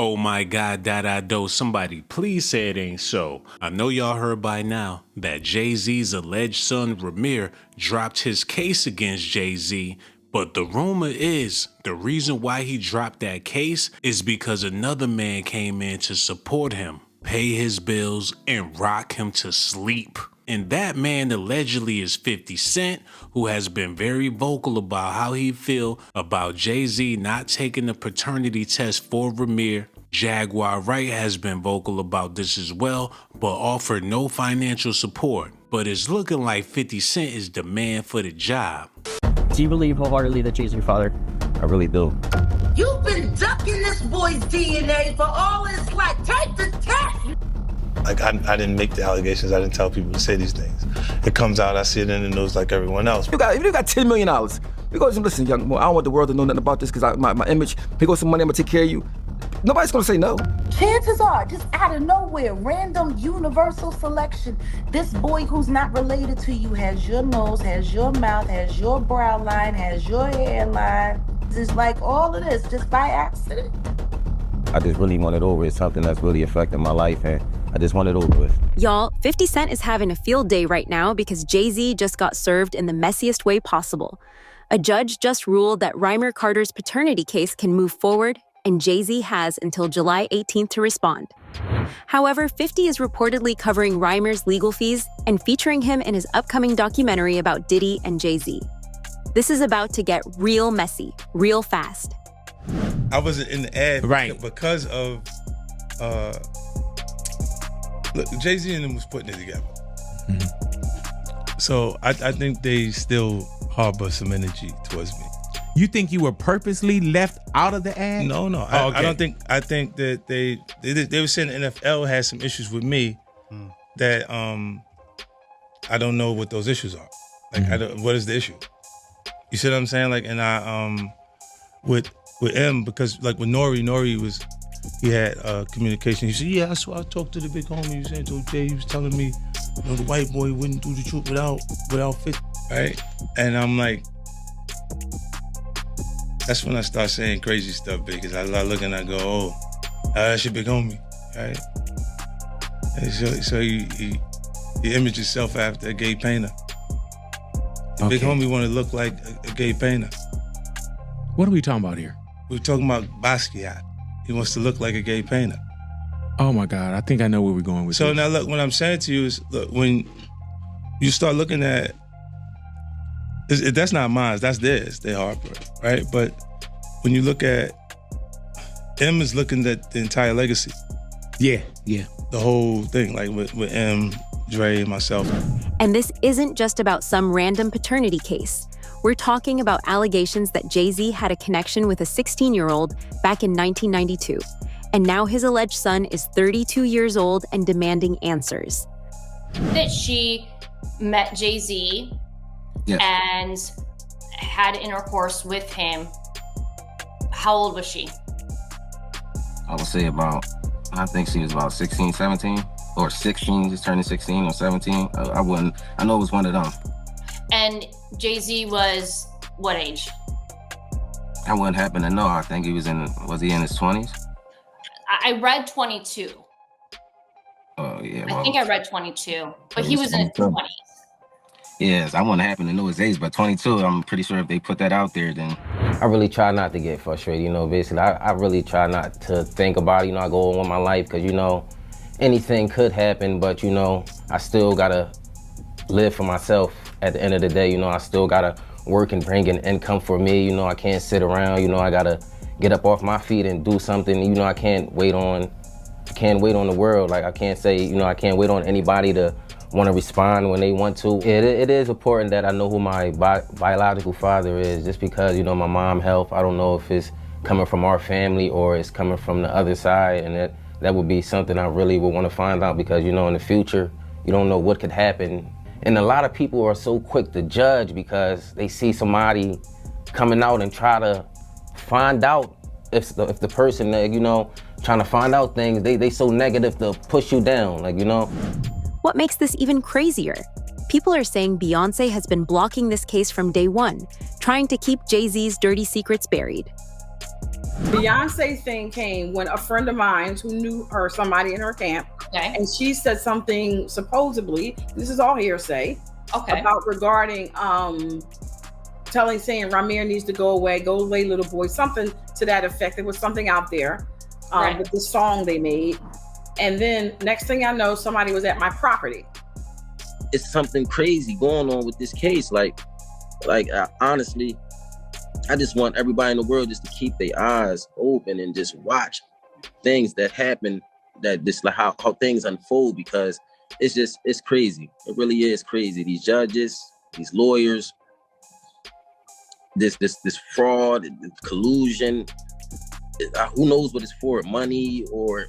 Oh my God, that I do. Somebody please say it ain't so. I know y'all heard by now that Jay-Z's alleged son Rymir dropped his case against Jay-Z, but the rumor is the reason why he dropped that case is because another man came in to support him, pay his bills, and rock him to sleep. And that man allegedly is 50 Cent, who has been very vocal about how he feel about Jay-Z not taking the paternity test for Rymir. Jaguar Wright has been vocal about this as well, but offered no financial support. But it's looking like 50 Cent is the man for the job. Do you believe wholeheartedly that Jay's your father? I really do. You've been ducking this boy's DNA for all his life. Take the test! Like, I didn't make the allegations. I didn't tell people to say these things. It comes out, I see it in the news like everyone else. If you got $10 million, you go, listen, young boy, I don't want the world to know nothing about this because my image, here goes some money, I'm gonna take care of you. Nobody's gonna say no. Chances are, just out of nowhere, random universal selection, this boy who's not related to you has your nose, has your mouth, has your brow line, has your hairline. It's like all of this just by accident. I just really want it over. It's something that's really affecting my life, and I just want it over with. Y'all, 50 Cent is having a field day right now because Jay-Z just got served in the messiest way possible. A judge just ruled that Rymir Carter's paternity case can move forward, and Jay-Z has until July 18th to respond. However, 50 is reportedly covering Rymir's legal fees and featuring him in his upcoming documentary about Diddy and Jay-Z. This is about to get real messy, real fast. I wasn't in the ad Right. because of look, Jay-Z and them was putting it together. So I think they still harbor some energy towards me. You think you were purposely left out of the ad? No. Oh, okay. I don't think. I think that they were saying the NFL had some issues with me that I don't know what those issues are. Like, what is the issue? You see what I'm saying? Like, and I with M, because like with Nori he had communication. He said, yeah, that's why I talked to the big homie. He said, to Jay, he was telling me, you know, the white boy wouldn't do the truth without fit, right? And I'm like, that's when I start saying crazy stuff, because I look and I go, oh, that's your big homie, right? And so he imaged himself after a gay painter. The big homie want to look like a gay painter. What are we talking about here? We're talking about Basquiat. He wants to look like a gay painter. Oh my God, I think I know where we're going with So this. now look, what I'm saying to you is, look, when you start looking at, that's not mine, that's theirs, they Harper, right? But when you look at, M is looking at the entire legacy. Yeah. The whole thing, like with M, Dre, and myself. And this isn't just about some random paternity case. We're talking about allegations that Jay-Z had a connection with a 16-year-old back in 1992. And now his alleged son is 32 years old and demanding answers. That she met Jay-Z and had intercourse with him. How old was she? I would say I think she was about 16, 17, or 16, just turning 16 or 17. I know it was one of them. And Jay-Z was what age? I wouldn't happen to know. I think was he in his 20s? I read 22. Oh, yeah. I think I read 22, but he was in his 20s. Yes, I wouldn't happen to know his age, but 22, I'm pretty sure if they put that out there, then... I really try not to get frustrated, basically. I really try not to think about it, I go on with my life, because, anything could happen, but, I still gotta live for myself at the end of the day. I still gotta work and bring in income for me. I can't sit around. I gotta get up off my feet and do something. I can't wait on the world. Like, I can't say, I can't wait on anybody to want to respond when they want to. It is important that I know who my biological father is, just because, my mom's health, I don't know if it's coming from our family or it's coming from the other side, and that would be something I really would want to find out, because, in the future, you don't know what could happen. And a lot of people are so quick to judge because they see somebody coming out and try to find out if the person, trying to find out things, they so negative to push you down, What makes this even crazier? People are saying Beyonce has been blocking this case from day one, trying to keep Jay-Z's dirty secrets buried. Beyonce thing came when a friend of mine who knew her, somebody in her camp, and she said something supposedly, this is all hearsay, about regarding saying Rymir needs to go away little boy, something to that effect. There was something out there with the song they made. And then next thing I know, somebody was at my property. It's something crazy going on with this case. Honestly, I just want everybody in the world just to keep their eyes open and just watch things that happen, that just like how things unfold, because it's crazy. It really is crazy. These judges, these lawyers, this fraud, collusion, who knows what it's for, money or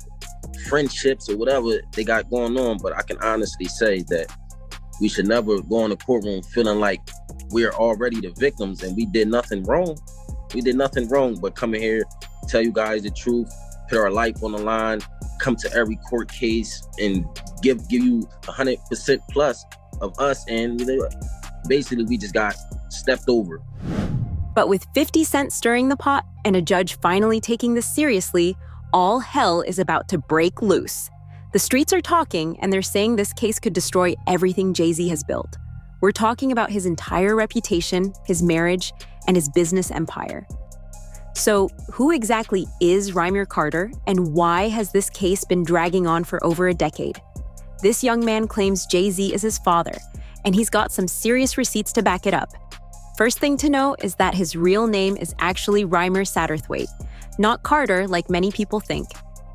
friendships or whatever they got going on. But I can honestly say that we should never go in the courtroom feeling like we're already the victims and we did nothing wrong. We did nothing wrong but come in here, tell you guys the truth, put our life on the line, come to every court case and give you 100% plus of us. And basically we just got stepped over. But with 50 Cent stirring the pot and a judge finally taking this seriously, all hell is about to break loose. The streets are talking, and they're saying this case could destroy everything Jay-Z has built. We're talking about his entire reputation, his marriage, and his business empire. So, who exactly is Rymir Carter, and why has this case been dragging on for over a decade? This young man claims Jay-Z is his father, and he's got some serious receipts to back it up. First thing to know is that his real name is actually Rymir Satterthwaite, not Carter like many people think.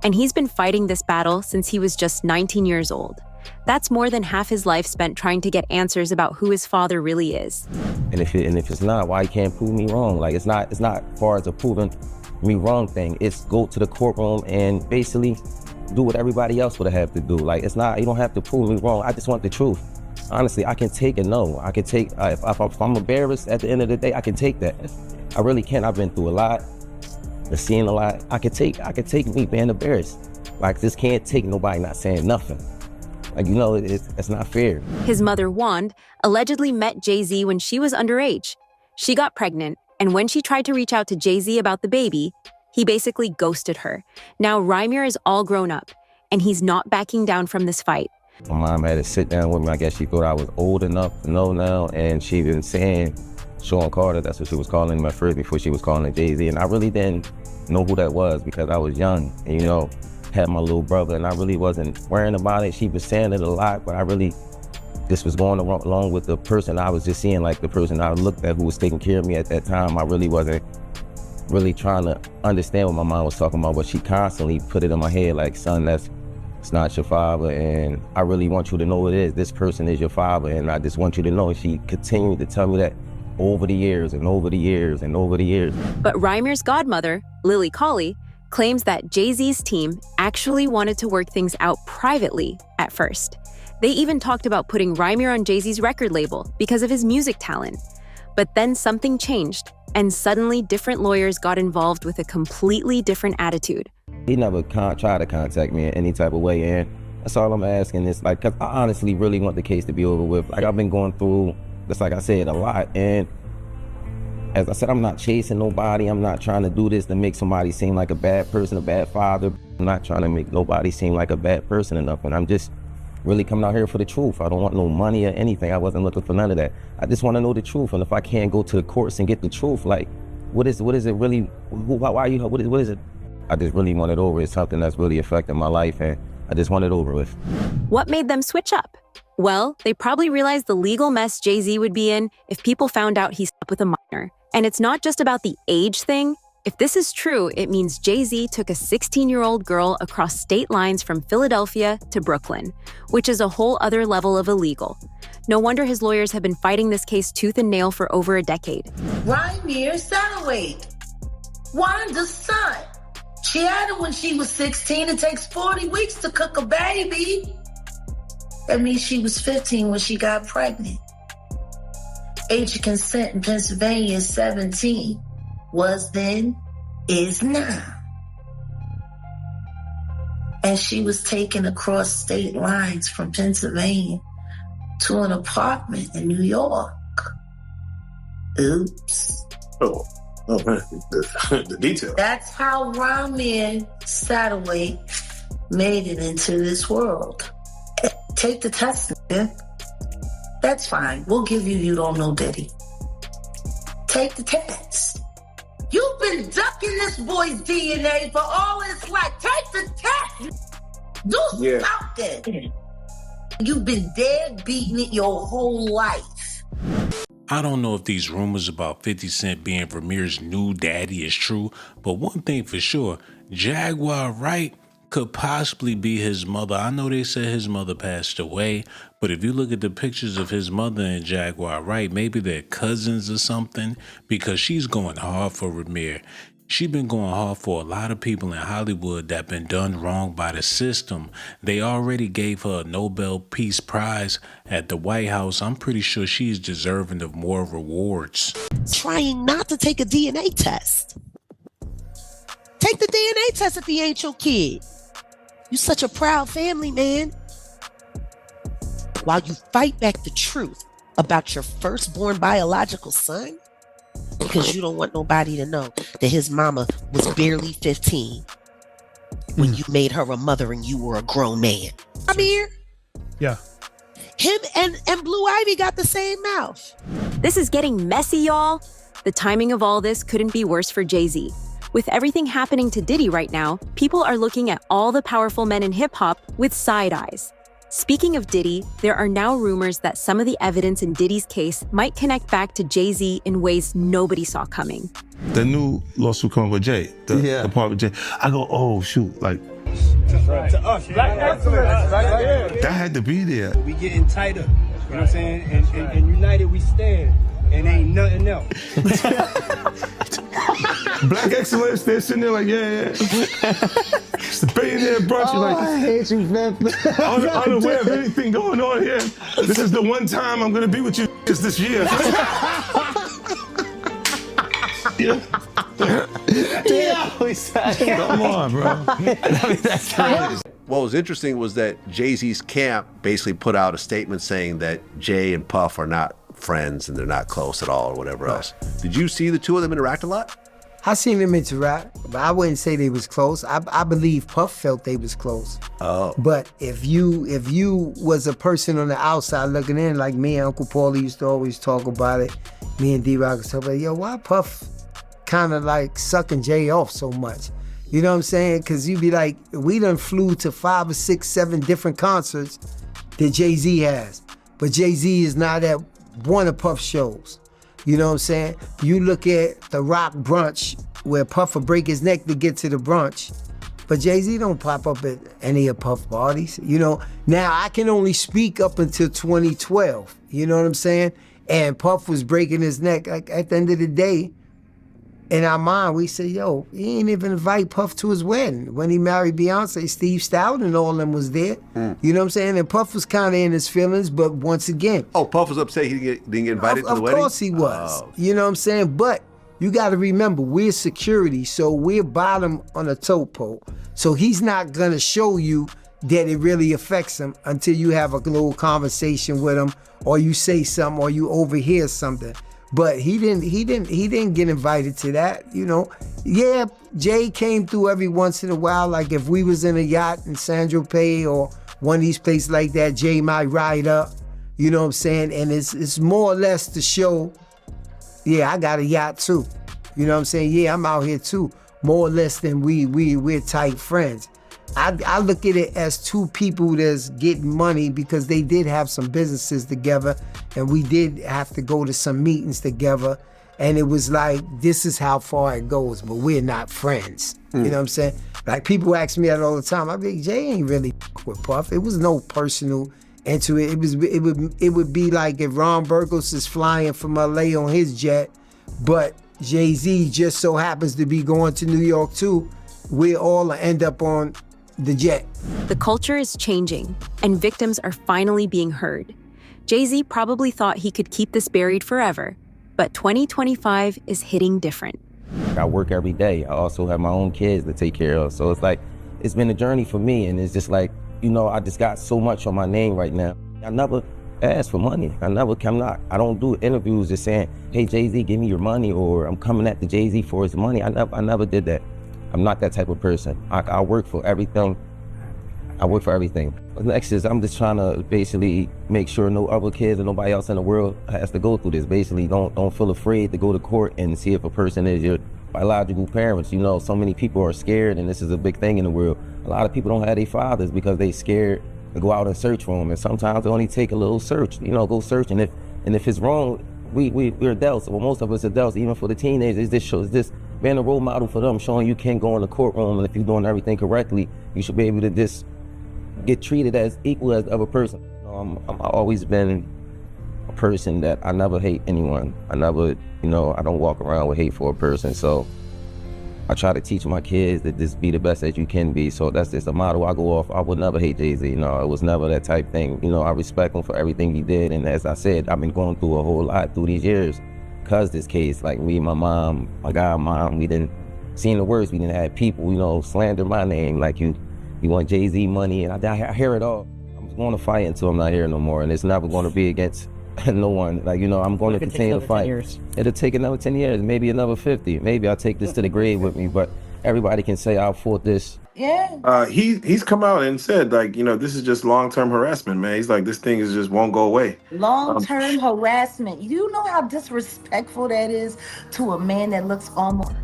And he's been fighting this battle since he was just 19 years old. That's more than half his life spent trying to get answers about who his father really is. And if it's not, why you can't prove me wrong? Like, it's not far as a proving me wrong thing. It's go to the courtroom and basically do what everybody else would have to do. Like, it's not, you don't have to prove me wrong. I just want the truth. Honestly, I can take a no. I can take, if I'm embarrassed at the end of the day, I can take that. I really can. I've been through a lot. I've seen a lot. I could take me being embarrassed. Like, this can't take nobody not saying nothing. Like, it's not fair. His mother, Wand, allegedly met Jay-Z when she was underage. She got pregnant, and when she tried to reach out to Jay-Z about the baby, he basically ghosted her. Now Rymir is all grown up, and he's not backing down from this fight. My mom had to sit down with me. I guess she thought I was old enough to know now, and she been saying Sean Carter, that's what she was calling him at first before she was calling him Jay-Z. And I really didn't know who that was because I was young and, had my little brother, and I really wasn't worrying about it. She was saying it a lot, but I really just was going along with the person I was just seeing, like the person I looked at who was taking care of me at that time. I really wasn't really trying to understand what my mom was talking about, but she constantly put it in my head like, son, it's not your father, and I really want you to know it is. This person is your father, and I just want you to know. She continued to tell me that over the years and over the years and over the years. But Rymir's godmother, Lily Colley, claims that Jay-Z's team actually wanted to work things out privately at first. They even talked about putting Rymir on Jay-Z's record label because of his music talent. But then something changed, and suddenly different lawyers got involved with a completely different attitude. He never tried to contact me in any type of way, and that's all I'm asking is, like, because I honestly really want the case to be over with. Like, I've been going through, just like I said, a lot, and as I said, I'm not chasing nobody. I'm not trying to do this to make somebody seem like a bad person, a bad father. I'm not trying to make nobody seem like a bad person or nothing. I'm just really coming out here for the truth. I don't want no money or anything. I wasn't looking for none of that. I just want to know the truth. And if I can't go to the courts and get the truth, like, what is it really? Why you? What is it? I just really want it over. It's something that's really affecting my life, and I just want it over with. What made them switch up? Well, they probably realized the legal mess Jay-Z would be in if people found out he slept with a minor. And it's not just about the age thing. If this is true, it means Jay-Z took a 16-year-old girl across state lines from Philadelphia to Brooklyn, which is a whole other level of illegal. No wonder his lawyers have been fighting this case tooth and nail for over a decade. Rymir Satterthwaite, Wanda's son. She had it when she was 16. It takes 40 weeks to cook a baby. That means she was 15 when she got pregnant. Age of consent in Pennsylvania is 17. Was then, is now. And she was taken across state lines from Pennsylvania to an apartment in New York. Oops. Oh, Oh, man, the detail. That's how Rymir Satterwhite made it into this world. Take the test, man. That's fine. We'll give you don't know Diddy. Take the test. You've been ducking this boy's DNA for all his life. Take the test. Do something. You've been dead beating it your whole life. I don't know if these rumors about 50 Cent being Rymir's new daddy is true, but one thing for sure, Jaguar Wright could possibly be his mother. I know they said his mother passed away, but if you look at the pictures of his mother and Jaguar Wright, maybe they're cousins or something, because she's going hard for Rymir. She been going hard for a lot of people in Hollywood that been done wrong by the system. They already gave her a Nobel Peace Prize at the White House. I'm pretty sure she's deserving of more rewards. Trying not to take a DNA test. Take the DNA test if he ain't your kid. You such a proud family, man. While you fight back the truth about your firstborn biological son, because you don't want nobody to know that his mama was barely 15 when you made her a mother and you were a grown man. I'm here. Yeah. Him and Blue Ivy got the same mouth. This is getting messy, y'all. The timing of all this couldn't be worse for Jay-Z. With everything happening to Diddy right now, people are looking at all the powerful men in hip-hop with side eyes. Speaking of Diddy, there are now rumors that some of the evidence in Diddy's case might connect back to Jay-Z in ways nobody saw coming. The new lawsuit coming with Jay, the part with Jay. I go, oh shoot, like To us, black excellence. that had to be there. We getting tighter. You know what I'm saying? And united we stand. And ain't nothing else. Black excellence, they're sitting there like, yeah. It's the billionaire brunch. You're like, I hate you, man. unaware of anything going on here. This is the one time I'm gonna be with you this year. Come on, bro. What was interesting was that Jay-Z's camp basically put out a statement saying that Jay and Puff are not friends and they're not close at all or whatever else. Did you see the two of them interact a lot? I seen them interact, but I wouldn't say they was close. I believe Puff felt they was close. Oh. But if you was a person on the outside looking in, like me and Uncle Paulie used to always talk about it, me and D-Rock would talk about, yo, why Puff kind of like sucking Jay off so much? You know what I'm saying? Because you be like, we done flew to 5 or 6, 7 different concerts that Jay-Z has. But Jay-Z is not at one of Puff's shows. You know what I'm saying? You look at the Rock brunch where Puff will break his neck to get to the brunch, but Jay-Z don't pop up at any of Puff parties. You know, now I can only speak up until 2012. You know what I'm saying? And Puff was breaking his neck. Like at the end of the day, in our mind, we say, yo, he ain't even invite Puff to his wedding. When he married Beyonce, Steve Stout and all of them was there. You know what I'm saying? And Puff was kind of in his feelings, but once again. Oh, Puff was upset he didn't get invited to the wedding? Of course he was. Oh. You know what I'm saying? But you got to remember, we're security, so we're bottom on a topo. So he's not going to show you that it really affects him until you have a little conversation with him, or you say something, or you overhear something. But he didn't get invited to that, you know. Yeah, Jay came through every once in a while. Like if we was in a yacht in San Tropez or one of these places like that, Jay might ride up, you know what I'm saying? And it's more or less to show, yeah, I got a yacht too. You know what I'm saying? Yeah, I'm out here too. More or less than we're tight friends. I look at it as two people that's getting money because they did have some businesses together and we did have to go to some meetings together, and it was like, this is how far it goes, but we're not friends. You know what I'm saying? Like people ask me that all the time. I be like, Jay ain't really with Puff. It was no personal into it. It would be like if Ron Burgos is flying from LA on his jet, but Jay-Z just so happens to be going to New York too. We all end up on the jet. The culture is changing, and victims are finally being heard. Jay-Z probably thought he could keep this buried forever, but 2025 is hitting different. I work every day. I also have my own kids to take care of. So it's like, it's been a journey for me, and it's just like, you know, I just got so much on my name right now. I never ask for money. I don't do interviews just saying, hey, Jay-Z, give me your money, or I'm coming at the Jay-Z for his money. I never did that. I'm not that type of person. I work for everything. Next is I'm just trying to basically make sure no other kids or nobody else in the world has to go through this. Basically, don't feel afraid to go to court and see if a person is your biological parents. You know, so many people are scared, and this is a big thing in the world. A lot of people don't have their fathers because they scared to go out and search for them. And sometimes it only take a little search, go search. And if it's wrong, we're adults. Well, most of us adults, even for the teenagers, this being a role model for them, showing you can go in the courtroom, and if you're doing everything correctly, you should be able to just get treated as equal as the other person. I've always been a person that I never hate anyone. I never, I don't walk around with hate for a person. So I try to teach my kids that just be the best that you can be. So that's just a motto I go off. I would never hate Jay-Z. It was never that type thing. I respect him for everything he did. And as I said, I've been going through a whole lot through these years because this case, like me, my mom, my godmom, we didn't seen the worst. We didn't have people, slander my name like you want Jay-Z money, and I hear it all. I'm going to fight until I'm not here no more, and it's never going to be against no one. I'm going to continue to fight. It'll take another 10 years, maybe another 50. Maybe I'll take this to the grave with me, but everybody can say I fought this. Yeah. He's come out and said, this is just long-term harassment, man. He's like, this thing just won't go away. Long-term harassment. You know how disrespectful that is to a man that looks almost...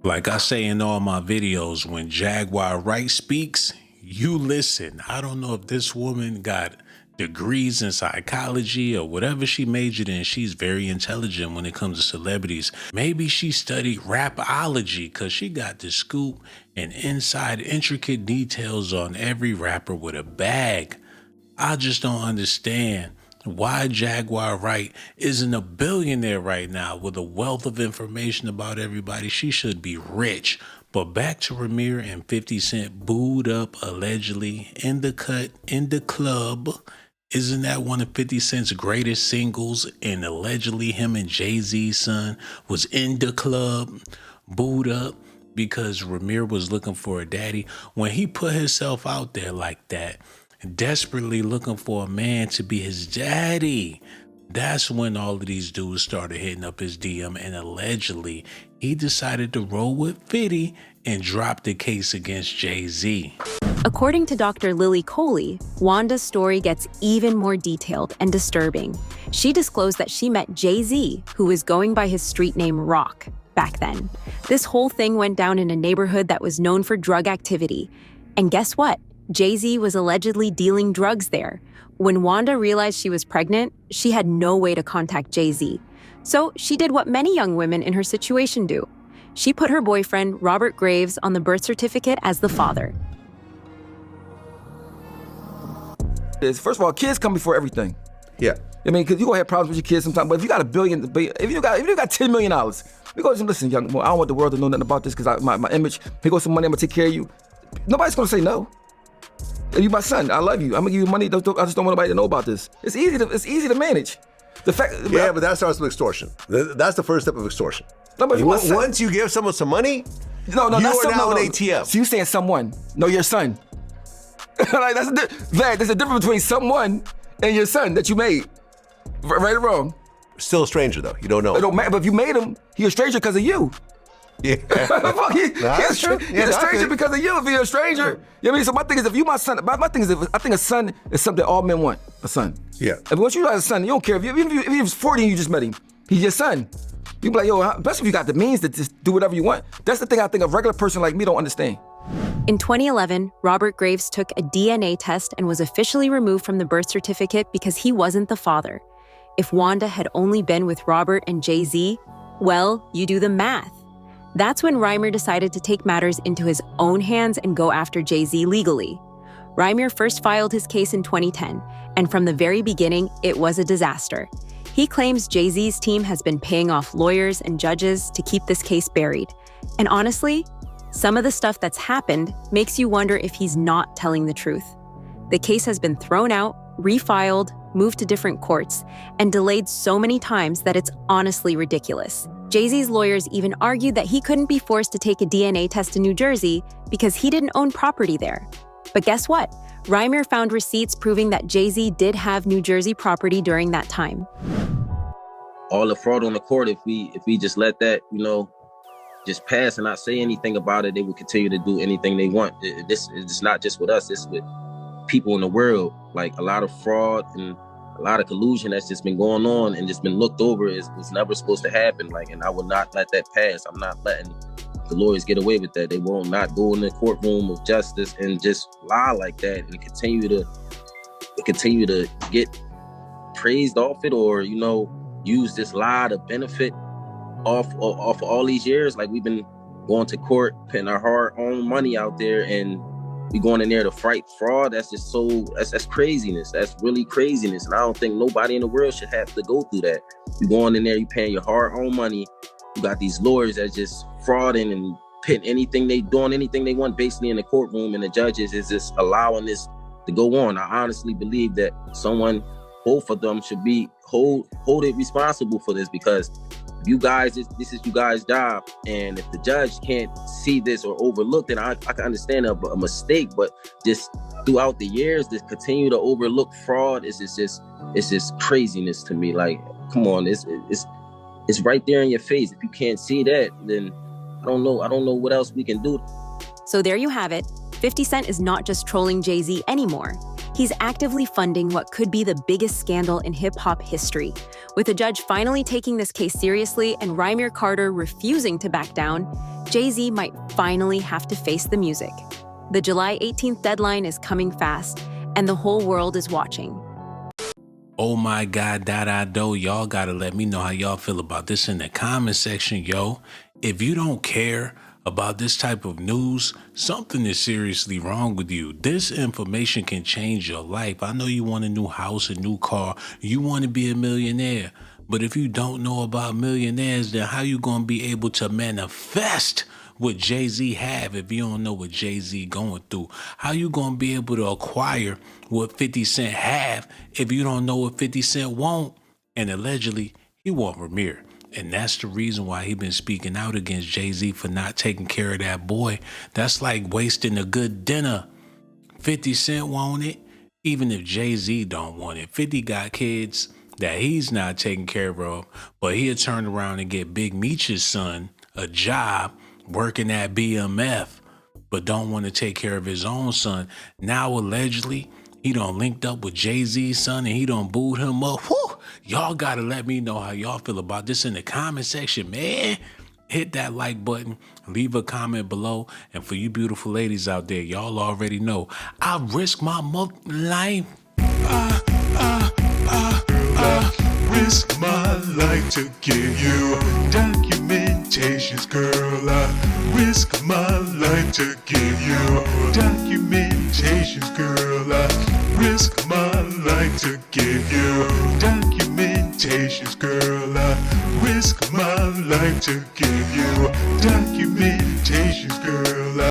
Like I say in all my videos, when Jaguar Wright speaks, you listen. I don't know if this woman got degrees in psychology or whatever she majored in. She's very intelligent when it comes to celebrities. Maybe she studied rapology because she got the scoop and inside intricate details on every rapper with a bag. I just don't understand why Jaguar Wright isn't a billionaire right now with a wealth of information about everybody. She should be rich. But back to Rymir and 50 Cent booed up allegedly in the cut in the club. Isn't that one of 50 Cent's greatest singles? And allegedly him and Jay-Z's son was in the club, booed up because Rymir was looking for a daddy. When he put himself out there like that, desperately looking for a man to be his daddy, that's when all of these dudes started hitting up his DM, and allegedly he decided to roll with 50 and drop the case against Jay-Z. According to Dr. Lily Coley, Wanda's story gets even more detailed and disturbing. She disclosed that she met Jay-Z, who was going by his street name Rock back then. This whole thing went down in a neighborhood that was known for drug activity. And guess what? Jay-Z was allegedly dealing drugs there. When Wanda realized she was pregnant, she had no way to contact Jay-Z. So she did what many young women in her situation do. She put her boyfriend, Robert Graves, on the birth certificate as the father. First of all, kids come before everything. Yeah. Because you're going to have problems with your kids sometimes, but if you got $1 billion, if you got $10 million, we go, listen, young boy, I don't want the world to know nothing about this because my image, here goes some money, I'm going to take care of you. Nobody's going to say no. You my son, I love you. I'm gonna give you money. I just don't want nobody to know about this. It's easy to manage. The fact, but that starts with extortion. That's the first step of extortion. No, but once you give someone some money, you are now an ATM. So you saying someone? No, your son. Like there's a difference between someone and your son that you made. Right or wrong? Still a stranger though. You don't know. It don't matter. But if you made him, he's a stranger because of you. Yeah. He's a stranger because of you. If you're a stranger, you know what I mean? So my thing is, if you my son, my thing is, I think a son is something all men want. A son. Yeah. If once you have a son, you don't care even if he was 40 and you just met him, he's your son. You be like, yo, especially if you got the means to just do whatever you want. That's the thing I think a regular person like me don't understand. In 2011, Robert Graves took a DNA test and was officially removed from the birth certificate because he wasn't the father. If Wanda had only been with Robert and Jay-Z, well, you do the math. That's when Rymir decided to take matters into his own hands and go after Jay-Z legally. Rymir first filed his case in 2010, and from the very beginning, it was a disaster. He claims Jay-Z's team has been paying off lawyers and judges to keep this case buried. And honestly, some of the stuff that's happened makes you wonder if he's not telling the truth. The case has been thrown out, refiled, moved to different courts, and delayed so many times that it's honestly ridiculous. Jay-Z's lawyers even argued that he couldn't be forced to take a DNA test in New Jersey because he didn't own property there. But guess what? Rymir found receipts proving that Jay-Z did have New Jersey property during that time. All the fraud on the court, if we just let that, just pass and not say anything about it, they will continue to do anything they want. It's not just with us, it's with people in the world. Like, a lot of fraud and a lot of collusion that's just been going on and just been looked over is never supposed to happen. Like, and I will not let that pass. I'm not letting the lawyers get away with that. They will not go in the courtroom of justice and just lie like that and continue to get praised off it, or use this lie to benefit off all these years. Like, we've been going to court, putting our hard-earned money out there, and we going in there to fight fraud. That's just that's craziness. That's really craziness. And I don't think nobody in the world should have to go through that. You going in there, you paying your hard-earned money. You got these lawyers that just frauding and doing anything they want basically in the courtroom, and the judges is just allowing this to go on. I honestly believe that both of them should be hold it responsible for this, because you guys, this is you guys' job, and if the judge can't see this or overlook it, I can understand a mistake, but just throughout the years, to continue to overlook fraud is just craziness to me. Like, come on, it's right there in your face. If you can't see that, then I don't know what else we can do. So there you have it. 50 Cent is not just trolling Jay-Z anymore. He's actively funding what could be the biggest scandal in hip-hop history. With a judge finally taking this case seriously and Rymir Carter refusing to back down, Jay-Z might finally have to face the music. The July 18th deadline is coming fast, and the whole world is watching. Oh my God, y'all gotta let me know how y'all feel about this in the comment section, yo. If you don't care about this type of news, something is seriously wrong with you. This information can change your life. I know you want a new house, a new car, you want to be a millionaire. But if you don't know about millionaires, then how you gonna be able to manifest what Jay-Z have if you don't know what Jay-Z going through? How you gonna be able to acquire what 50 Cent have if you don't know what 50 Cent want? And allegedly, he want Rymir. And that's the reason why he been speaking out against Jay-Z for not taking care of that boy. That's like wasting a good dinner. 50 Cent want it, even if Jay-Z don't want it. 50 got kids that he's not taking care of, but he'll turn around and get Big Meech's son a job working at BMF, but don't want to take care of his own son. Now, allegedly, he done linked up with Jay-Z's son and he done booed him up. Whew! Y'all gotta let me know how y'all feel about this in the comment section, man. Hit that like button, leave a comment below, and for you beautiful ladies out there, y'all already know I risk my life. Risk my life to give you documentations, girl. I risk my life to give you documentations, girl. I risk my life to give you documentations, girl. I risk my life to give you documentations, girl.